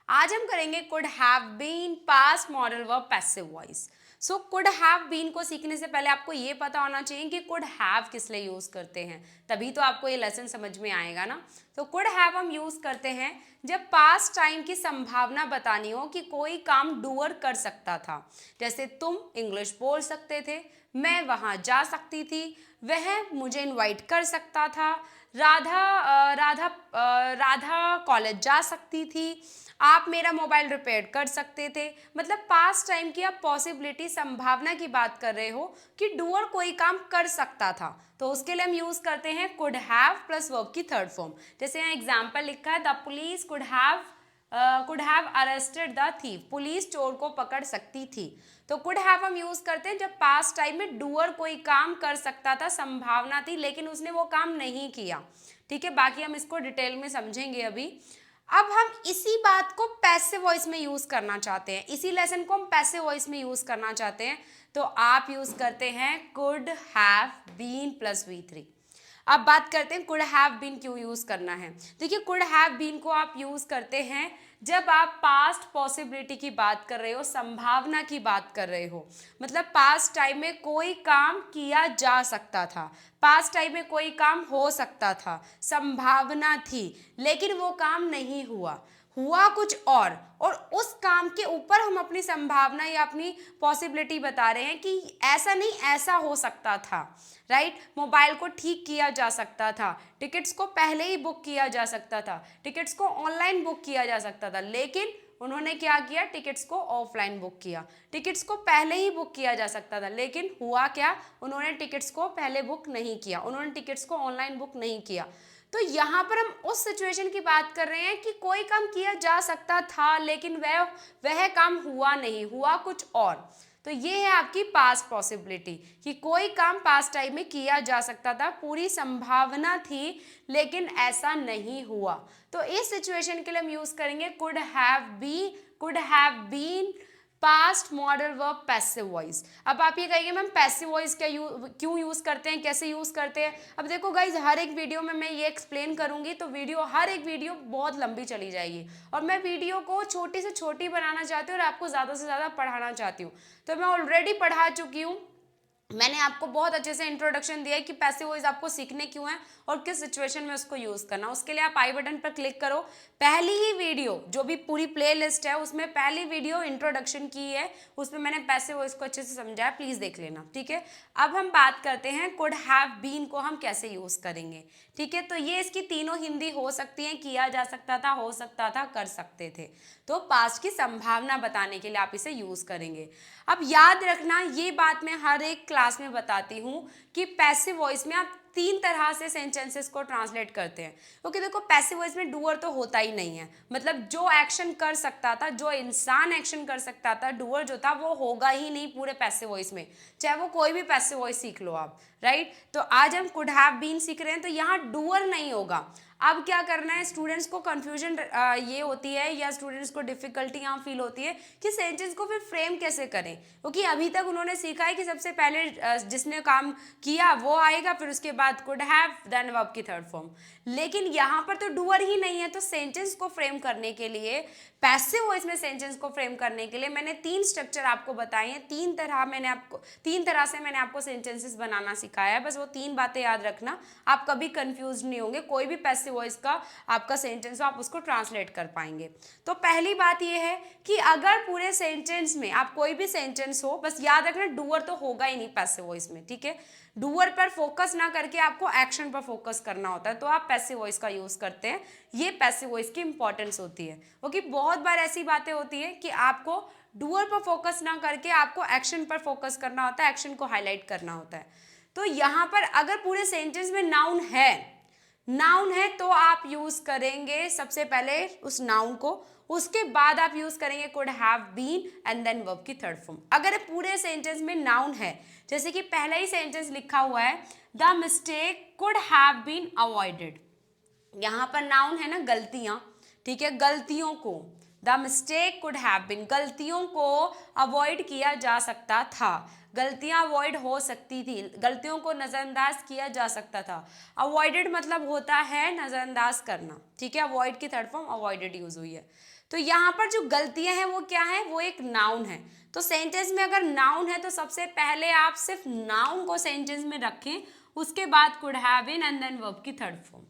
आज हम करेंगे could have been, past modal verb, passive voice. So could have been को सीखने से पहले आपको ये पता होना चाहिए कि कुड हैव किस लिए यूज करते हैं, तभी तो आपको ये लेसन समझ में आएगा ना। तो कुड हैव हम यूज करते हैं जब पास्ट टाइम की संभावना बतानी हो कि कोई काम डूअर कर सकता था। जैसे तुम इंग्लिश बोल सकते थे, मैं वहां जा सकती थी, वह मुझे इनवाइट कर सकता था, राधा कॉलेज जा सकती थी, आप मेरा मोबाइल रिपेयर कर सकते थे। मतलब पास्ट टाइम की आप पॉसिबिलिटी, संभावना की बात कर रहे हो कि डूअर कोई काम कर सकता था, तो उसके लिए हम यूज करते हैं कुड हैव प्लस वर्ब की थर्ड फॉर्म। जैसे यहाँ एग्जाम्पल लिखा है, the police could have arrested the thief, police चोर को पकड़ सकती थी। तो कुड हैव हम यूज करते हैं जब पास्ट टाइम में डूअर कोई काम कर सकता था, संभावना थी, लेकिन उसने वो काम नहीं किया। ठीक है, बाकी हम इसको डिटेल में समझेंगे अभी। अब हम इसी बात को पैसिव वॉइस में यूज करना चाहते हैं, इसी लेसन को हम पैसिव वॉइस में यूज करना चाहते हैं, तो आप यूज करते हैं could have been plus V3। अब बात करते हैं कुड हैव बीन क्यों यूज करना है। देखिए, कुड हैव बीन को आप यूज करते हैं जब आप पास्ट पॉसिबिलिटी की बात कर रहे हो, संभावना की बात कर रहे हो। मतलब पास्ट टाइम में कोई काम किया जा सकता था, पास्ट टाइम में कोई काम हो सकता था, संभावना थी, लेकिन वो काम नहीं हुआ, हुआ कुछ और उस काम के ऊपर हम अपनी संभावना या अपनी पॉसिबिलिटी बता रहे हैं कि ऐसा नहीं, ऐसा हो सकता था। राइट, मोबाइल को ठीक किया जा सकता था, टिकट्स को पहले ही बुक किया जा सकता था, टिकट्स को ऑनलाइन बुक किया जा सकता था, लेकिन उन्होंने क्या किया, टिकट्स को ऑफलाइन बुक किया। टिकट्स को पहले ही बुक किया जा सकता था, लेकिन हुआ क्या, उन्होंने टिकट्स को पहले बुक नहीं किया, उन्होंने टिकट्स को ऑनलाइन बुक नहीं किया। तो यहाँ पर हम उस सिचुएशन की बात कर रहे हैं कि कोई काम किया जा सकता था, लेकिन वह काम हुआ नहीं, हुआ कुछ और। तो ये है आपकी पास्ट पॉसिबिलिटी कि कोई काम पास्ट टाइम में किया जा सकता था, पूरी संभावना थी, लेकिन ऐसा नहीं हुआ। तो इस सिचुएशन के लिए हम यूज करेंगे could have been past modal verb passive voice. अब आप ये कहेंगे मैम पैसिव वॉइस क्यों यूज करते हैं, कैसे यूज करते हैं। अब देखो गाइज, हर एक वीडियो में मैं ये एक्सप्लेन करूंगी तो हर एक वीडियो बहुत लंबी चली जाएगी, और मैं वीडियो को छोटी से छोटी बनाना चाहती हूँ और आपको ज़्यादा से ज़्यादा पढ़ाना चाहती हूँ। तो मैं ऑलरेडी पढ़ा चुकी हूँ, मैंने आपको बहुत अच्छे से इंट्रोडक्शन दिया है कि पैसिव वॉइस आपको सीखने क्यों है और किस सिचुएशन में उसको यूज करना। उसके लिए आप आई बटन पर क्लिक करो, पहली ही वीडियो जो भी पूरी प्लेलिस्ट है उसमें पहली वीडियो इंट्रोडक्शन की है, उसमें मैंने पैसिव वॉइस को अच्छे से समझाया, प्लीज देख लेना। ठीक है, अब हम बात करते हैं कुड हैव बीन को हम कैसे यूज करेंगे। ठीक है, तो ये इसकी तीनों हिंदी हो सकती है, किया जा सकता था, हो सकता था, कर सकते थे। तो पास्ट की संभावना बताने के लिए आप इसे यूज करेंगे। अब याद रखना, ये बात मैं हर एक क्लास में बताती हूँ कि पैसिव वॉइस में आप तीन तरह से सेंटेंसेस को ट्रांसलेट करते हैं, क्योंकि देखो पैसिव वॉइस में डूअर तो होता ही नहीं है। मतलब जो एक्शन कर सकता था, जो इंसान एक्शन कर सकता था, डूअर जो था वो होगा ही नहीं पूरे पैसिव वॉइस में, चाहे वो कोई भी पैसिव वॉइस सीख लो आप। राइट, तो आज हम कुड हैव बीन सीख रहे हैं, तो यहाँ डूअर नहीं होगा। अब क्या करना है, स्टूडेंट्स को कंफ्यूजन ये होती है या स्टूडेंट्स को डिफिकल्टी यहाँ फील होती है कि सेंटेंस को फिर फ्रेम कैसे करें, क्योंकि अभी तक उन्होंने सीखा है कि सबसे पहले जिसने काम किया वो आएगा, फिर उसके बाद कुड हैव, देन वर्ब की थर्ड फॉर्म। लेकिन यहाँ पर तो डूअर ही नहीं है, तो सेंटेंस को फ्रेम करने के लिए, पैसिव वॉइस में सेंटेंस को फ्रेम करने के लिए मैंने तीन स्ट्रक्चर आपको बताए हैं, तीन तरह से मैंने आपको सेंटेंसेस बनाना सिखाया है। बस वो तीन बातें याद रखना, आप कभी कंफ्यूज नहीं होंगे, कोई भी पैसिव वॉइस का आपका सेंटेंस हो आप उसको ट्रांसलेट कर पाएंगे। तो पहली बात ये है कि अगर पूरे सेंटेंस में आप कोई भी सेंटेंस हो, बस याद रखना डूअर तो होगा ही नहीं पैसिव वॉइस में। ठीक है, डूअर पर फोकस ना करके आपको एक्शन पर फोकस करना होता है, तो आप पैसिव वॉइस का यूज करते हैं। ये पैसिव वॉइस की इंपॉर्टेंस होती है, क्योंकि बहुत बार ऐसी बातें होती है कि आपको डूअर पर फोकस ना करके आपको एक्शन पर फोकस करना होता है, एक्शन को हाईलाइट करना होता है। तो यहाँ पर अगर पूरे सेंटेंस में नाउन है तो आप यूज करेंगे सबसे पहले उस नाउन को, उसके बाद आप यूज करेंगे could have been and then verb की थर्ड फॉर्म। अगर पूरे सेंटेंस में नाउन है, जैसे कि पहला ही सेंटेंस लिखा हुआ है, the mistake could have been avoided, यहाँ पर नाउन है ना, गलतियां। ठीक है, गलतियों को, the mistake could have been, गलतियों को अवॉइड किया जा सकता था, गलतियां अवॉइड हो सकती थी, गलतियों को नजरअंदाज किया जा सकता था। अवॉइडेड मतलब होता है नजरअंदाज करना। ठीक है, अवॉइड की थर्ड फॉर्म अवॉइडेड यूज हुई है। तो यहाँ पर जो गलतियां हैं वो क्या है, वो एक नाउन है। तो सेंटेंस में अगर नाउन है तो सबसे पहले आप सिर्फ नाउन को सेंटेंस में रखें, उसके बाद could have been and then verb की थर्ड फॉर्म।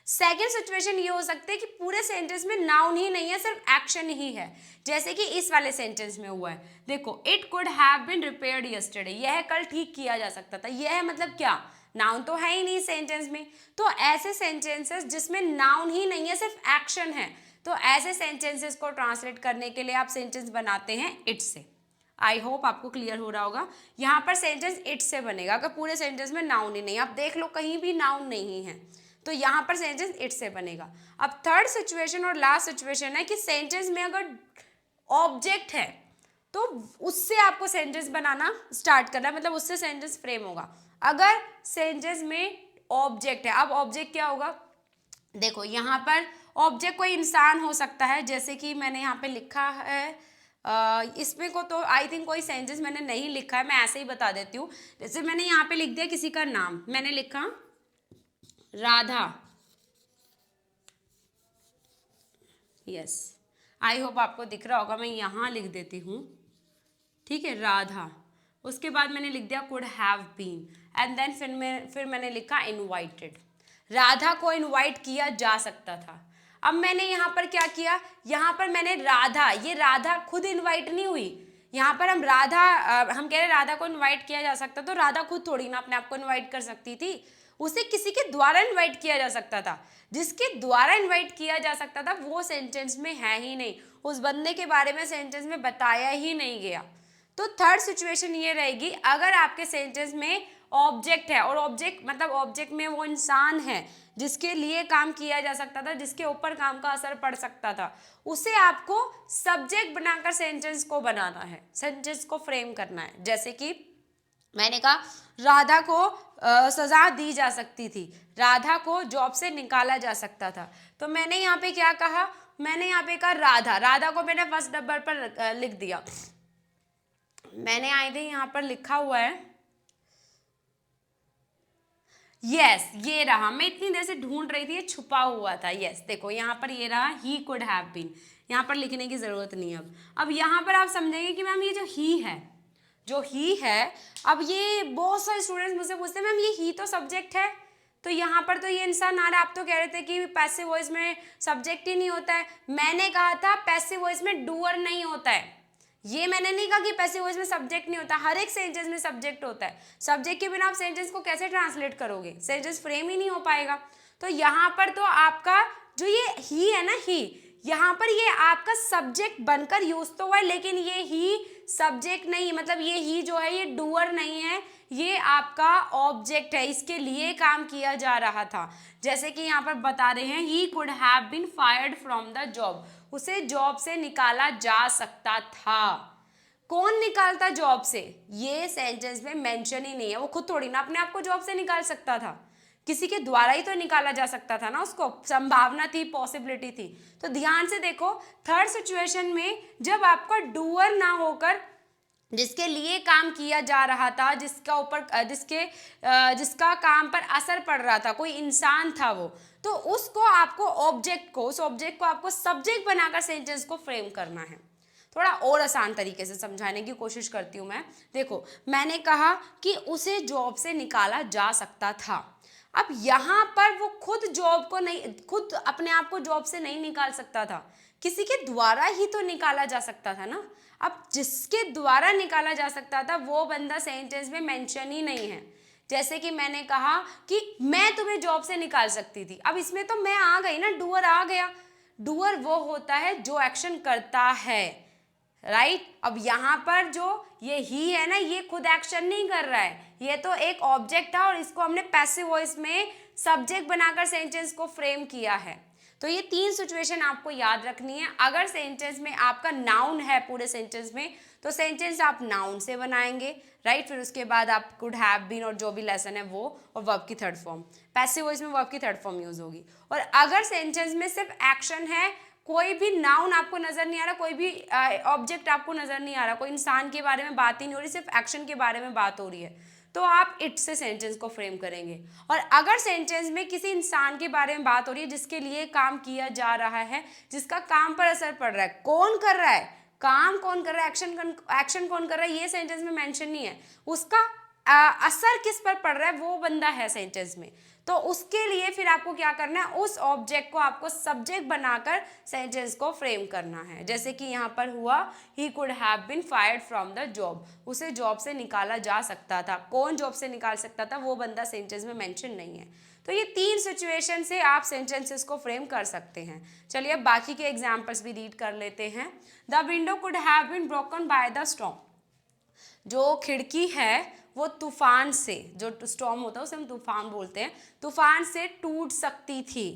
सेकेंड सिचुएशन ये हो सकती है कि पूरे सेंटेंस में नाउन ही नहीं है, सिर्फ एक्शन ही है, जैसे कि इस वाले सेंटेंस में हुआ है। देखो, it could have been repaired yesterday, यह कल ठीक किया जा सकता था। यह मतलब क्या, नाउन तो है ही नहीं सेंटेंस में। तो ऐसे सेंटेंसेस जिसमें नाउन ही नहीं है, सिर्फ एक्शन है, तो ऐसे सेंटेंसेस को ट्रांसलेट करने के लिए आप सेंटेंस बनाते हैं इट से। आई होप आपको क्लियर हो रहा होगा। यहाँ पर सेंटेंस इट से बनेगा अगर पूरे सेंटेंस में नाउन ही नहीं, आप देख लो कहीं भी नाउन नहीं है, तो यहाँ पर सेंटेंस इट से बनेगा। अब थर्ड सिचुएशन और लास्ट सिचुएशन है कि सेंटेंस में अगर ऑब्जेक्ट है तो उससे आपको सेंटेंस बनाना स्टार्ट करना है, मतलब उससे सेंटेंस फ्रेम होगा। अगर सेंटेंस में ऑब्जेक्ट है, अब ऑब्जेक्ट क्या होगा, देखो यहाँ पर ऑब्जेक्ट कोई इंसान हो सकता है, जैसे कि मैंने यहाँ पे लिखा है, इसमें को तो आई थिंक कोई सेंटेंस मैंने नहीं लिखा है, मैं ऐसे ही बता देती हूँ। जैसे मैंने यहाँ पे लिख दिया किसी का नाम, मैंने लिखा राधा। यस, आई होप आपको दिख रहा होगा, मैं यहाँ लिख देती हूँ, ठीक है, राधा। उसके बाद मैंने लिख दिया could have been and then फिर मैंने लिखा इनवाइटेड। राधा को इनवाइट किया जा सकता था। अब मैंने यहाँ पर क्या किया, यहाँ पर मैंने राधा, ये राधा खुद इनवाइट नहीं हुई, यहाँ पर हम राधा हम कह रहे राधा को इनवाइट किया जा सकता, तो राधा खुद थोड़ी ना अपने आप को इनवाइट कर सकती थी, उसे किसी के द्वारा इनवाइट किया जा सकता था। जिसके द्वारा इनवाइट किया जा सकता था वो सेंटेंस में है ही नहीं, उस बंदे के बारे में सेंटेंस में बताया ही नहीं गया। तो थर्ड सिचुएशन ये रहेगी, अगर आपके सेंटेंस में ऑब्जेक्ट है, और ऑब्जेक्ट मतलब ऑब्जेक्ट में वो इंसान है जिसके लिए काम किया जा सकता था, जिसके ऊपर काम का असर पड़ सकता था, उसे आपको सब्जेक्ट बनाकर सेंटेंस को बनाना है, सेंटेंस को फ्रेम करना है। जैसे कि मैंने कहा राधा को सजा दी जा सकती थी, राधा को जॉब से निकाला जा सकता था, तो मैंने यहाँ पे क्या कहा, मैंने यहाँ पे कहा राधा, राधा को मैंने फर्स्ट नंबर पर लिख दिया। मैंने आई थिंक यहाँ पर लिखा हुआ है, यस ये रहा, मैं इतनी देर से ढूंढ रही थी, ये छुपा हुआ था। यस देखो यहाँ पर ये रहा, ही कुड हैव बीन, यहाँ पर लिखने की जरूरत नहीं है। अब यहाँ पर आप समझेंगे कि मैम ये जो ही है, जो ही है, अब ये बहुत सारे स्टूडेंट्स मुझसे पूछते हैं मैम ये ही तो सब्जेक्ट है, तो यहाँ पर तो ये इंसान आ रहा है, आप तो कह रहे थे कि पैसिव वॉइस में सब्जेक्ट ही नहीं होता है। मैंने कहा था पैसिव वॉइस में डूअर नहीं होता है, ये मैंने नहीं कहा कि पैसिव वॉइस में सब्जेक्ट नहीं होता, हर एक सेंटेंस में सब्जेक्ट होता है। सब्जेक्ट के बिना आप सेंटेंस को कैसे ट्रांसलेट करोगे, सेंटेंस फ्रेम ही नहीं हो पाएगा। तो यहाँ पर तो आपका जो ये ही है ना, ही, यहाँ पर ये आपका सब्जेक्ट बनकर यूज तो हुआ है, लेकिन ये ही सब्जेक्ट नहीं, मतलब ये ही जो है ये डूअर नहीं है, ये आपका ऑब्जेक्ट है, इसके लिए काम किया जा रहा था। जैसे कि यहाँ पर बता रहे हैं he could have been fired from the job, उसे जॉब से निकाला जा सकता था। कौन निकालता जॉब से, ये सेंटेंस में मेंशन ही नहीं है, वो खुद थोड़ी ना अपने आप को जॉब से निकाल सकता था, किसी के द्वारा ही तो निकाला जा सकता था ना, उसको संभावना थी, पॉसिबिलिटी थी। तो ध्यान से देखो, थर्ड सिचुएशन में जब आपका डूअर ना होकर जिसके लिए काम किया जा रहा था, जिसका ऊपर जिसका काम पर असर पड़ रहा था, कोई इंसान था वो, तो उसको आपको ऑब्जेक्ट को, उस ऑब्जेक्ट को आपको सब्जेक्ट बनाकर सेंटेंस को फ्रेम करना है। थोड़ा और आसान तरीके से समझाने की कोशिश करती हूँ मैं। देखो मैंने कहा कि उसे जॉब से निकाला जा सकता था, अब यहाँ पर वो खुद जॉब को नहीं, खुद अपने आप को जॉब से नहीं निकाल सकता था, किसी के द्वारा ही तो निकाला जा सकता था ना। अब जिसके द्वारा निकाला जा सकता था वो बंदा सेंटेंस में मेंशन ही नहीं है। जैसे कि मैंने कहा कि मैं तुम्हें जॉब से निकाल सकती थी, अब इसमें तो मैं आ गई ना, डूअर आ गया। डूअर वो होता है जो एक्शन करता है, राइट। अब यहाँ पर जो ये ही है ना, ये खुद एक्शन नहीं कर रहा है, ये तो एक ऑब्जेक्ट था और इसको हमने पैसिव वॉइस में सब्जेक्ट बनाकर सेंटेंस को फ्रेम किया है। तो ये तीन सिचुएशन आपको याद रखनी है। अगर सेंटेंस में आपका नाउन है पूरे सेंटेंस में, तो सेंटेंस आप नाउन से बनाएंगे, राइट। फिर उसके बाद आप कुड हैव बीन और जो भी लेसन है वो, और वर्ब की थर्ड फॉर्म, पैसिव वॉइस में वर्ब की थर्ड फॉर्म यूज होगी। और अगर सेंटेंस में सिर्फ एक्शन है, कोई भी नाउन आपको नजर नहीं आ रहा, कोई भी ऑब्जेक्ट आपको नजर नहीं आ रहा, कोई इंसान के बारे में बात ही नहीं हो रही, सिर्फ एक्शन के बारे में बात हो रही है, तो आप इट से सेंटेंस को फ्रेम करेंगे। और अगर सेंटेंस में किसी इंसान के बारे में बात हो रही है जिसके लिए काम किया जा रहा है, जिसका काम पर असर पड़ रहा है, कौन कर रहा है, काम कौन कर रहा है, एक्शन कौन कर रहा है, ये सेंटेंस में मेंशन नहीं है, उसका असर किस पर पड़ रहा है, वो बंदा है सेंटेंस में, तो उसके लिए फिर आपको क्या करना है, उस ऑब्जेक्ट को आपको सब्जेक्ट बनाकर सेंटेंस को फ्रेम करना है। जैसे कि यहाँ पर हुआ, he could have been fired from the job, उसे जॉब से निकाला जा सकता था, कौन जॉब से निकाल सकता था, वो बंदा सेंटेंस में मेंशन नहीं है। तो ये 3 सिचुएशन से आप सेंटेंसेस को फ्रेम कर सकते हैं। चलिए अब बाकी के एग्जाम्पल्स भी रीड कर लेते हैं। The window could have been broken by the storm, जो खिड़की है वो तूफान से, जो स्टॉर्म होता है उसे हम तूफान बोलते हैं, तूफान से टूट सकती थी।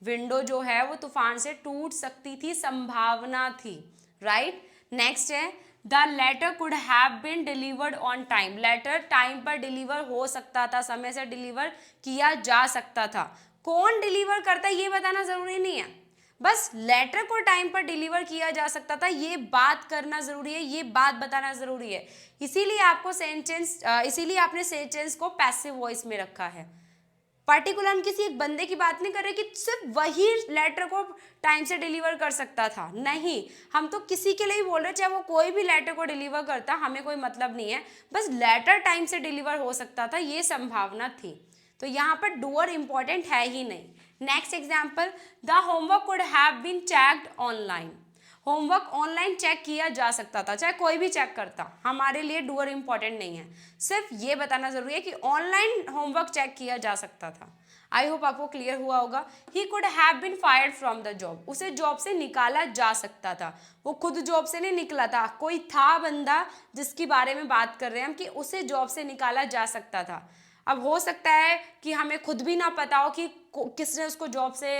विंडो जो है वो तूफान से टूट सकती थी, संभावना थी, राइट। नेक्स्ट है, the letter could have been delivered on time, letter time पर डिलीवर हो सकता था, समय से डिलीवर किया जा सकता था। कौन डिलीवर करता है ये बताना जरूरी नहीं है, बस लेटर को टाइम पर डिलीवर किया जा सकता था, ये बात करना जरूरी है, ये बात बताना जरूरी है। इसीलिए आपको सेंटेंस इसीलिए आपने सेंटेंस को पैसिव वॉइस में रखा है। पर्टिकुलर हम किसी एक बंदे की बात नहीं कर रहे कि सिर्फ वही लेटर को टाइम से डिलीवर कर सकता था, नहीं, हम तो किसी के लिए ही बोल रहे, चाहे वो कोई भी लेटर को डिलीवर करता, हमें कोई मतलब नहीं है, बस लेटर टाइम से डिलीवर हो सकता था, ये संभावना थी। तो यहाँ पर डूअर इंपॉर्टेंट है ही नहीं। Next example, the homework could have been checked online, homework online check किया जा सकता था, चाहे कोई भी चेक करता, हमारे लिए डूअर इंपॉर्टेंट नहीं है, सिर्फ ये बताना जरूरी है कि ऑनलाइन होमवर्क चेक किया जा सकता था। आई होप आपको क्लियर हुआ होगा। He could have been fired from the job, उसे जॉब से निकाला जा सकता था, वो खुद जॉब से नहीं निकला था, कोई था बंदा जिसके बारे में बात कर रहे हैं हम कि उसे जॉब से निकाला जा सकता था। अब हो सकता है कि हमें खुद भी ना पता हो कि किसने उसको जॉब से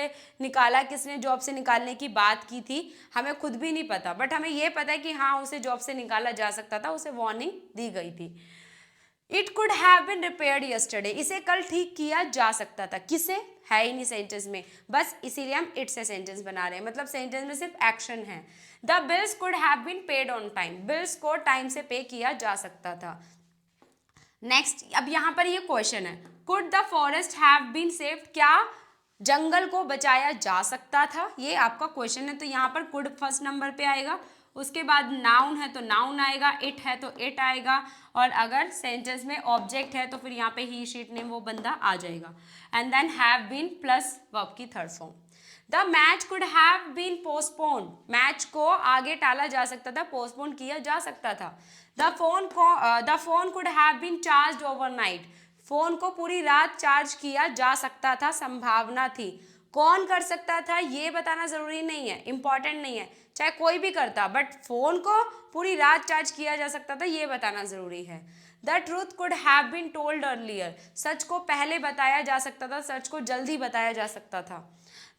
निकाला, किसने जॉब से निकालने की बात की थी, हमें खुद भी नहीं पता, बट हमें ये पता है कि हाँ उसे जॉब से निकाला जा सकता था, उसे वार्निंग दी गई थी। It could have been repaired yesterday, इसे कल ठीक किया जा सकता था, किसे, है ही नहीं सेंटेंस में, बस इसीलिए हम इट से सेंटेंस बना रहे हैं, मतलब सेंटेंस में सिर्फ एक्शन है। The bills could have been paid on time, bills को टाइम से पे किया जा सकता था। नेक्स्ट, अब यहाँ पर ये क्वेश्चन है, could the forest have been saved, क्या जंगल को बचाया जा सकता था, ये आपका क्वेश्चन है। तो यहाँ पर कुड फर्स्ट नंबर पे आएगा, उसके बाद नाउन है तो नाउन आएगा, इट है तो इट आएगा, और अगर सेंटेंस में ऑब्जेक्ट है तो फिर यहाँ पे ही शीट नेम वो बंदा आ जाएगा, and then have been plus verb की third form. The match could have been postponed, match को आगे टाला जा सकता था, पोस्टपोन किया जा सकता था। The phone could have been charged overnight, phone को पूरी रात चार्ज किया जा सकता था, संभावना थी। कौन कर सकता था ये बताना जरूरी नहीं है, इंपॉर्टेंट नहीं है, चाहे कोई भी करता, बट फोन को पूरी रात चार्ज किया जा सकता था ये बताना जरूरी है। The truth could have been told earlier, सच को पहले बताया जा सकता था, सच को जल्दी बताया जा सकता था।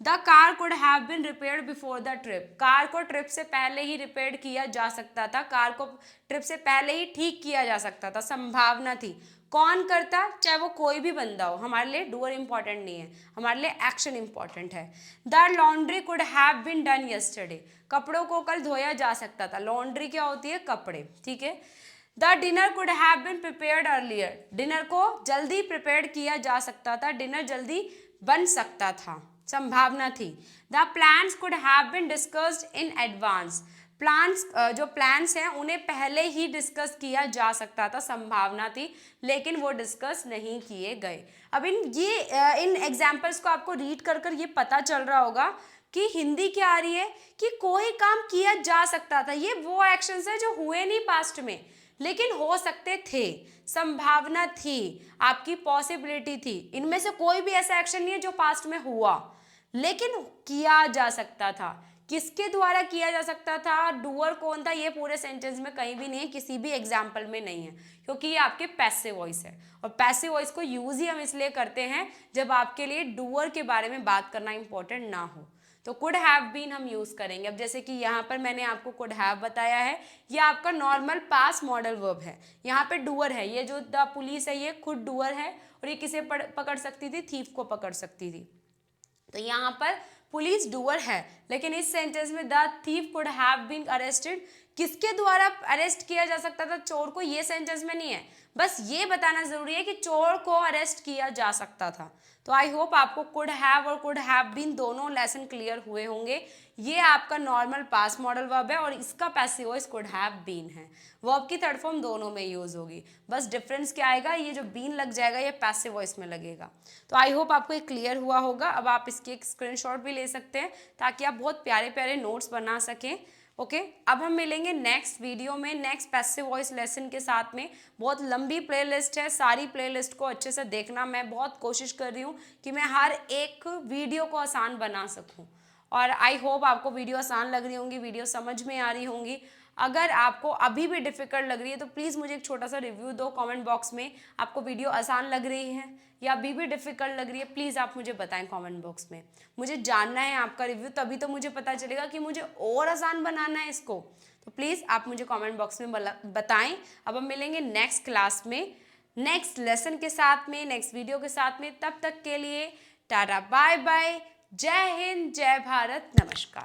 The car could have been repaired before the trip, car को ट्रिप से पहले ही रिपेयर किया जा सकता था, कार को ट्रिप से पहले ही ठीक किया जा सकता था, संभावना थी। कौन करता, चाहे वो कोई भी बंदा हो, हमारे लिए डूअर इंपॉर्टेंट नहीं है, हमारे लिए एक्शन इंपॉर्टेंट है। The laundry could have been done yesterday, कपड़ों को कल धोया जा सकता था, लॉन्ड्री क्या होती है, कपड़े, ठीक है। The dinner could have been prepared earlier, dinner को जल्दी प्रिपेयर किया जा सकता था, डिनर जल्दी बन सकता था, संभावना थी। The plans could have been discussed in advance, plans जो प्लान्स हैं उन्हें पहले ही डिस्कस किया जा सकता था, संभावना थी, लेकिन वो डिस्कस नहीं किए गए। अब इन एग्जाम्पल्स को आपको रीड कर कर ये पता चल रहा होगा कि हिंदी क्या आ रही है कि कोई काम किया जा सकता था, ये वो एक्शंस है जो हुए नहीं पास्ट में लेकिन हो सकते थे, संभावना थी, आपकी पॉसिबिलिटी थी। इनमें से कोई भी ऐसा एक्शन नहीं है जो पास्ट में हुआ लेकिन किया जा सकता था। किसके द्वारा किया जा सकता था, डूअर कौन था, ये पूरे सेंटेंस में कहीं भी नहीं है, किसी भी एग्जाम्पल में नहीं है, क्योंकि ये आपके पैसिव वॉइस है, और पैसिव वॉइस को यूज ही हम इसलिए करते हैं जब आपके लिए डूअर के बारे में बात करना इंपॉर्टेंट ना हो, तो कुड हैव बीन हम यूज करेंगे। अब जैसे कि यहाँ पर मैंने आपको कुड हैव बताया है, ये आपका नॉर्मल पास मॉडल वर्ब है, यहाँ पे डूअर है, ये जो द पुलिस है ये खुद डूअर है, और ये किसे पकड़ सकती थी, थीफ को पकड़ सकती थी। तो यहाँ पर पुलिस डूअर है, लेकिन इस सेंटेंस में the thief could have been arrested, किसके द्वारा अरेस्ट किया जा सकता था चोर को, ये सेंटेंस में नहीं है, बस ये बताना जरूरी है कि चोर को अरेस्ट किया जा सकता था। तो आई होप आपको कुड हैव और कुड हैव बीन दोनों लेसन क्लियर हुए होंगे। ये आपका नॉर्मल पास्ट मॉडल वर्ब है और इसका passive voice could have been है। वर्ब की थर्ड फॉर्म दोनों में यूज होगी, बस डिफरेंस क्या आएगा, ये जो बीन लग जाएगा ये पैसिव वॉइस में लगेगा। तो आई होप आपको ये क्लियर हुआ होगा। अब आप इसकी एक स्क्रीनशॉट भी ले सकते हैं ताकि आप बहुत प्यारे प्यारे नोट्स बना सकें। ओके अब हम मिलेंगे नेक्स्ट वीडियो में नेक्स्ट पैसिव वॉइस लेसन के साथ में। बहुत लंबी प्लेलिस्ट है, सारी प्लेलिस्ट को अच्छे से देखना। मैं बहुत कोशिश कर रही हूँ कि मैं हर एक वीडियो को आसान बना सकूँ और आई होप आपको वीडियो आसान लग रही होंगी, वीडियो समझ में आ रही होंगी। अगर आपको अभी भी डिफ़िकल्ट लग रही है तो प्लीज़ मुझे एक छोटा सा रिव्यू दो कमेंट बॉक्स में। आपको वीडियो आसान लग रही है या अभी भी डिफ़िकल्ट लग रही है, प्लीज़ आप मुझे बताएं कमेंट बॉक्स में। मुझे जानना है आपका रिव्यू, तभी तो मुझे पता चलेगा कि मुझे और आसान बनाना है इसको। तो प्लीज़ आप मुझे कमेंट बॉक्स में बताएं। अब हम मिलेंगे नेक्स्ट क्लास में नेक्स्ट लेसन के साथ में, नेक्स्ट वीडियो के साथ में। तब तक के लिए टाटा बाय बाय, जय हिंद, जय भारत, नमस्कार।